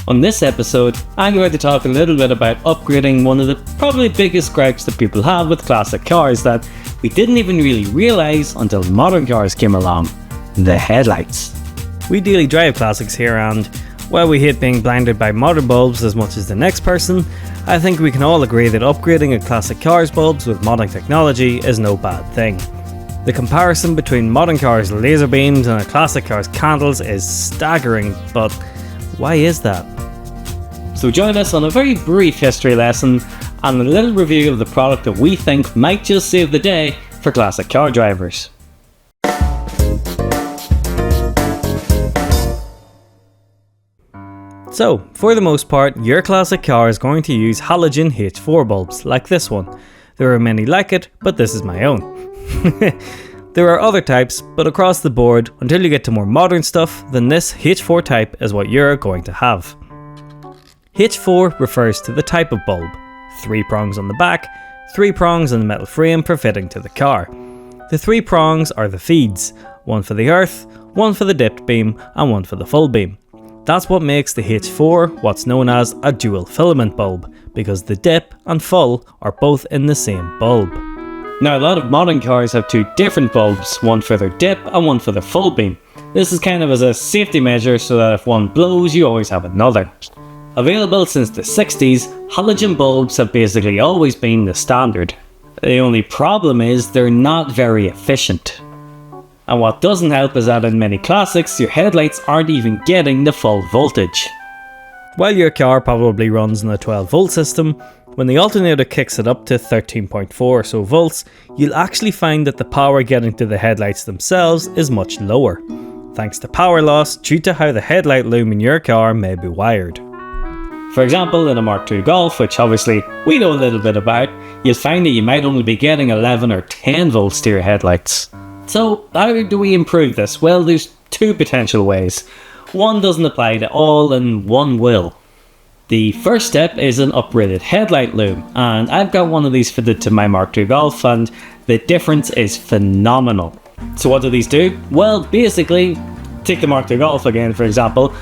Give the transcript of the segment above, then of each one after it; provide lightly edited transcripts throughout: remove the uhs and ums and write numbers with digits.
On this episode, I'm going to talk a little bit about upgrading one of the probably biggest gripes that people have with classic cars that we didn't even really realise until modern cars came along: the headlights. We daily drive classics here, and while we hate being blinded by modern bulbs as much as the next person, I think we can all agree that upgrading a classic car's bulbs with modern technology is no bad thing. The comparison between modern cars' laser beams and a classic car's candles is staggering, but why is that? So join us on a very brief history lesson and a little review of the product that we think might just save the day for classic car drivers. So, for the most part, your classic car is going to use halogen H4 bulbs, like this one. There are many like it, but this is my own. There are other types, but across the board, until you get to more modern stuff, then this H4 type is what you're going to have. H4 refers to the type of bulb. 3 prongs on the back, 3 prongs on the metal frame for fitting to the car. The 3 prongs are the feeds, one for the earth, one for the dipped beam, and one for the full beam. That's what makes the H4 what's known as a dual filament bulb, because the dip and full are both in the same bulb. Now, a lot of modern cars have 2 different bulbs, one for their dip and one for their full beam. This is kind of as a safety measure so that if one blows, you always have another. Available since the 60s, halogen bulbs have basically always been the standard. The only problem is they're not very efficient. And what doesn't help is that in many classics, your headlights aren't even getting the full voltage. While your car probably runs on a 12 volt system, when the alternator kicks it up to 13.4 or so volts, you'll actually find that the power getting to the headlights themselves is much lower, thanks to power loss due to how the headlight loom in your car may be wired. For example, in a Mark II Golf, which obviously we know a little bit about, you'll find that you might only be getting 11 or 10 volts to your headlights. So how do we improve this? Well, there's 2 potential ways. One doesn't apply to all and one will. The first step is an upgraded headlight loom, and I've got one of these fitted to my Mark II Golf, and the difference is phenomenal. So what do these do? Well, basically, take the Mark II Golf again for example.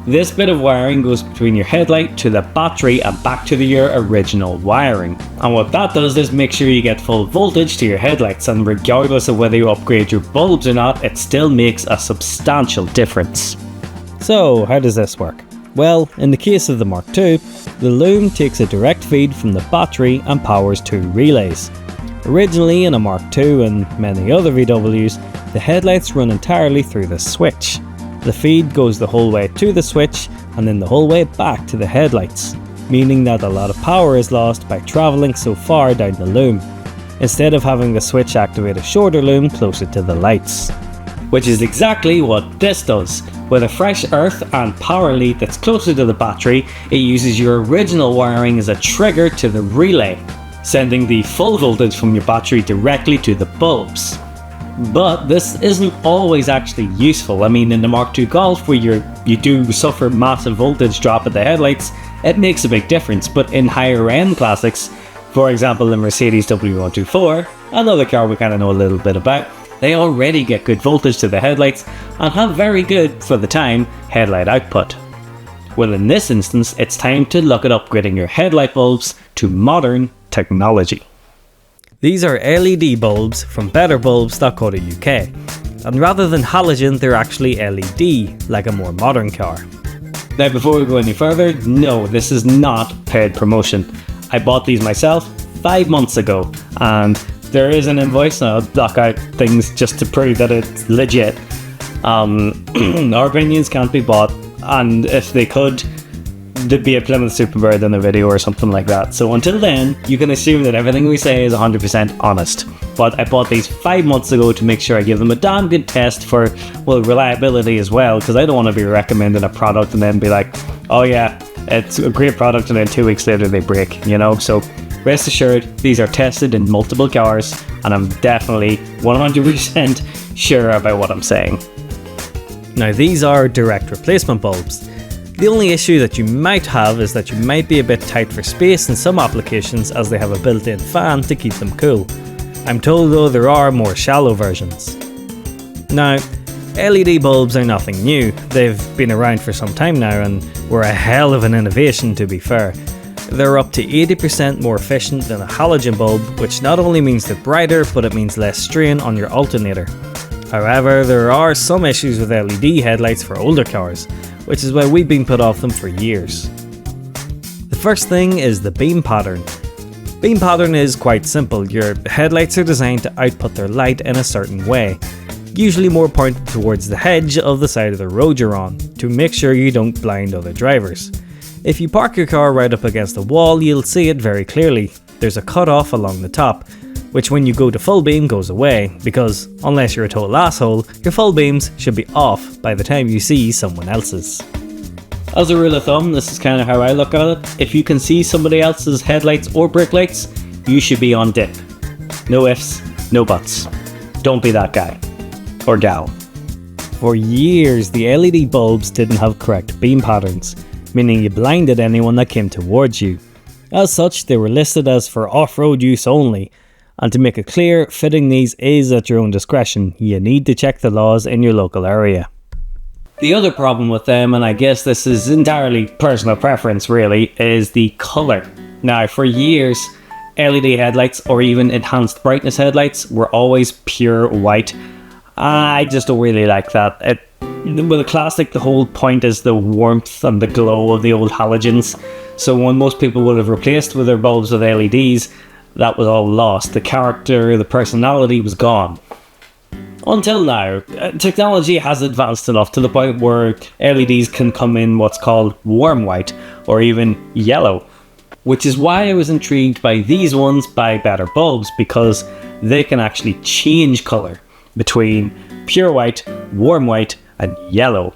This bit of wiring goes between your headlight to the battery and back to your original wiring. And what that does is make sure you get full voltage to your headlights, and regardless of whether you upgrade your bulbs or not, it still makes a substantial difference. So how does this work? Well, in the case of the Mark II, the loom takes a direct feed from the battery and powers 2 relays. Originally in a Mark II and many other VWs, the headlights run entirely through the switch. The feed goes the whole way to the switch and then the whole way back to the headlights, meaning that a lot of power is lost by travelling so far down the loom, instead of having the switch activate a shorter loom closer to the lights. Which is exactly what this does. With a fresh earth and power lead that's closer to the battery, it uses your original wiring as a trigger to the relay, sending the full voltage from your battery directly to the bulbs. But this isn't always actually useful. I mean, in the Mark II Golf, where you do suffer massive voltage drop at the headlights, it makes a big difference. But in higher end classics, for example the Mercedes W124, another car we kind of know a little bit about, they already get good voltage to the headlights and have very good, for the time, headlight output. Well, in this instance, it's time to look at upgrading your headlight bulbs to modern technology. These are LED bulbs from betterbulbs.co.uk, and rather than halogen, they're actually LED, like a more modern car. Now, before we go any further, no, this is not paid promotion. I bought these myself 5 months ago, and there is an invoice, and I'll block out things just to prove that it's legit. Our opinions can't be bought, and if they could, there'd be a Plymouth Superbird in the video or something like that. So until then, you can assume that everything we say is 100% honest. But I bought these 5 months ago to make sure I give them a damn good test for, well, reliability as well, because I don't want to be recommending a product and then be like, oh yeah, it's a great product, and then 2 weeks later they break, you know? So rest assured, these are tested in multiple cars, and I'm definitely 100% sure about what I'm saying. Now, these are direct replacement bulbs. The only issue that you might have is that you might be a bit tight for space in some applications, as they have a built-in fan to keep them cool. I'm told though there are more shallow versions. Now, LED bulbs are nothing new. They've been around for some time now, and were a hell of an innovation, to be fair. They're up to 80% more efficient than a halogen bulb, which not only means they're brighter, but it means less strain on your alternator. However, there are some issues with LED headlights for older cars, which is why we've been put off them for years. The first thing is the beam pattern. Beam pattern is quite simple. Your headlights are designed to output their light in a certain way, usually more pointed towards the hedge of the side of the road you're on, to make sure you don't blind other drivers. If you park your car right up against the wall, you'll see it very clearly. There's a cut-off along the top, which when you go to full beam goes away, because unless you're a total asshole, your full beams should be off by the time you see someone else's. As a rule of thumb, this is kind of how I look at it. If you can see somebody else's headlights or brake lights, you should be on dip. No ifs, no buts. Don't be that guy. Or gal. For years, the LED bulbs didn't have correct beam patterns, meaning you blinded anyone that came towards you. As such, they were listed as for off-road use only, and to make it clear, fitting these is at your own discretion. You need to check the laws in your local area. The other problem with them, and I guess this is entirely personal preference really, is the colour. Now, for years, LED headlights or even enhanced brightness headlights were always pure white. I just don't really like that. With a classic, the whole point is the warmth and the glow of the old halogens. So when most people would have replaced with their bulbs with LEDs, that was all lost. The character, the personality was gone. Until now, technology has advanced enough to the point where LEDs can come in what's called warm white or even yellow. Which is why I was intrigued by these ones by Better Bulbs, because they can actually change colour between pure white, warm white and yellow.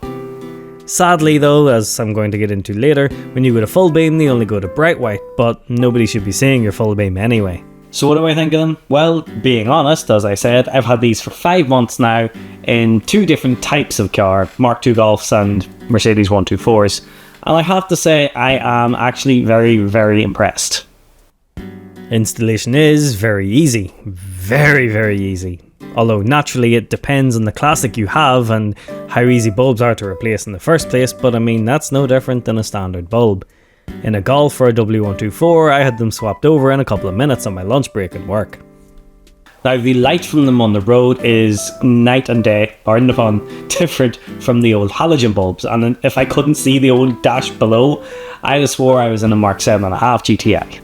Sadly though, as I'm going to get into later, when you go to full beam they only go to bright white, but nobody should be seeing your full beam anyway. So what do I think of them? Well, being honest, as I said, I've had these for 5 months now in 2 different types of car, Mark II Golfs and Mercedes 124s, and I have to say I am actually very, very impressed. Installation is very easy. Very, very easy. Although naturally it depends on the classic you have and how easy bulbs are to replace in the first place, but I mean that's no different than a standard bulb. In a Golf or a W124 I had them swapped over in a couple of minutes on my lunch break at work. Now the light from them on the road is night and day, pardon the pun, different from the old halogen bulbs, and if I couldn't see the old dash below, I'd have swore I was in a Mark 7.5 GTI.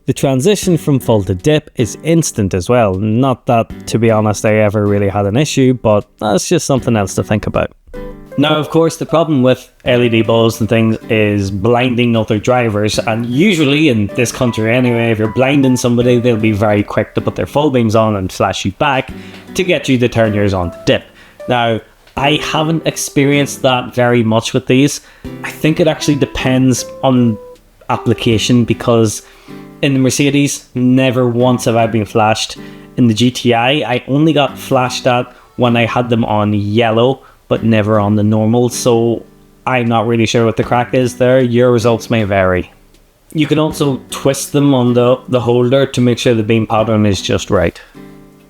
The transition from full to dip is instant as well. Not that, to be honest, I ever really had an issue, but that's just something else to think about. Now, of course, the problem with LED bulbs and things is blinding other drivers, and usually in this country anyway, if you're blinding somebody, they'll be very quick to put their full beams on and flash you back to get you to turn yours on to dip. Now, I haven't experienced that very much with these. I think it actually depends on application, because in the Mercedes, never once have I been flashed. In the GTI, I only got flashed at when I had them on yellow, but never on the normal, so I'm not really sure what the crack is there. Your results may vary. You can also twist them on the holder to make sure the beam pattern is just right.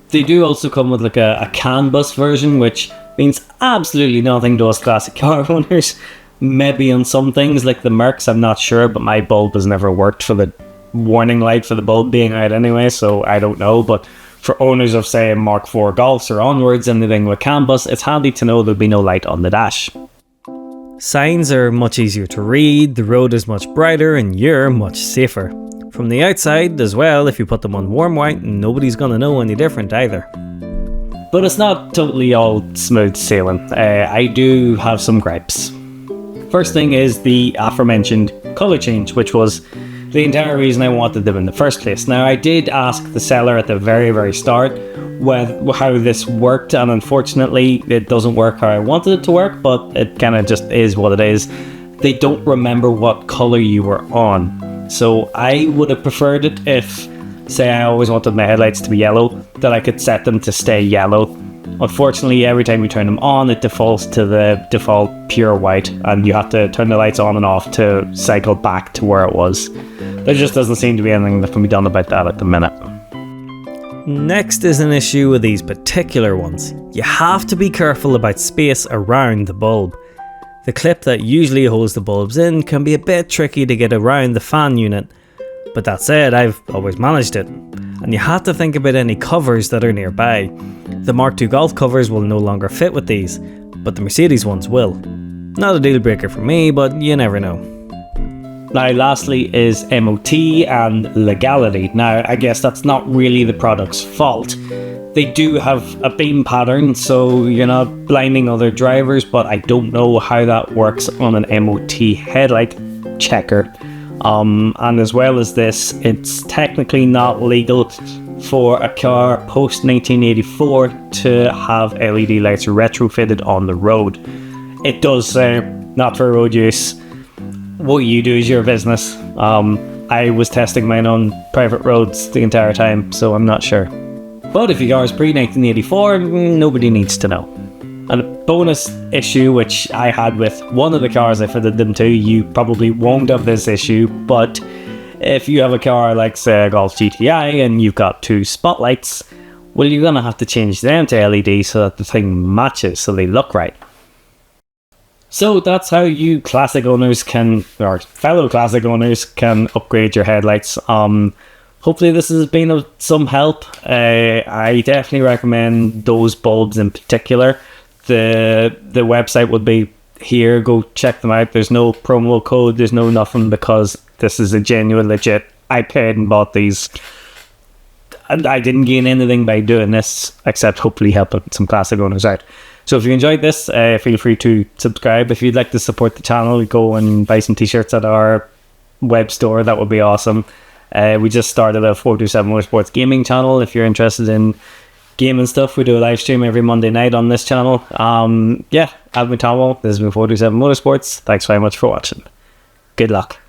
They do also come with like a CAN bus version, which means absolutely nothing to us classic car owners. Maybe on some things like the Mercs, I'm not sure, but my bulb has never worked for the warning light for the bulb being out anyway, so I don't know. But for owners of say Mark IV Golfs or onwards, anything with CAN bus, it's handy to know there'll be no light on the dash. Signs are much easier to read, the road is much brighter and you're much safer. From the outside as well, if you put them on warm white, nobody's gonna know any different either. But it's not totally all smooth sailing. I do have some gripes. First thing is the aforementioned colour change, which was the entire reason I wanted them in the first place. Now, I did ask the seller at the very, very start how this worked, and unfortunately it doesn't work how I wanted it to work, but it kind of just is what it is. They don't remember what colour you were on. So I would have preferred it if, say I always wanted my headlights to be yellow, that I could set them to stay yellow. Unfortunately, every time you turn them on, it defaults to the default pure white, and you have to turn the lights on and off to cycle back to where it was. There just doesn't seem to be anything that can be done about that at the minute. Next is an issue with these particular ones. You have to be careful about space around the bulb. The clip that usually holds the bulbs in can be a bit tricky to get around the fan unit, but that said, I've always managed it. And you have to think about any covers that are nearby. The Mark II Golf covers will no longer fit with these, but the Mercedes ones will. Not a deal breaker for me, but you never know. Now lastly is MOT and legality. Now I guess that's not really the product's fault. They do have a beam pattern, so you're not blinding other drivers, but I don't know how that works on an MOT headlight checker. And as well as this, it's technically not legal for a car post 1984 to have LED lights retrofitted on the road. It does say not for road use. What you do is your business. I was testing mine on private roads the entire time, so I'm not sure. But if your car is pre-1984, nobody needs to know. And a bonus issue which I had with one of the cars I fitted them to, you probably won't have this issue, but if you have a car like say a Golf GTI and you've got 2 spotlights, well, you're going to have to change them to LED so that the thing matches, so they look right. So that's how you classic owners can, or fellow classic owners can upgrade your headlights. Hopefully this has been of some help. I definitely recommend those bulbs in particular. The website would be here, go check them out. There's no promo code, there's no nothing, because this is a genuine legit, I paid and bought these and I didn't gain anything by doing this except hopefully helping some classic owners out. So if you enjoyed this, feel free to subscribe. If you'd like to support the channel, go and buy some t-shirts at our web store. That would be awesome. We just started a 427 Motorsports gaming channel. If you're interested in gaming stuff, we do a live stream every Monday night on this channel. Yeah, I've been Tomo. This has been 427 Motorsports. Thanks very much for watching. Good luck.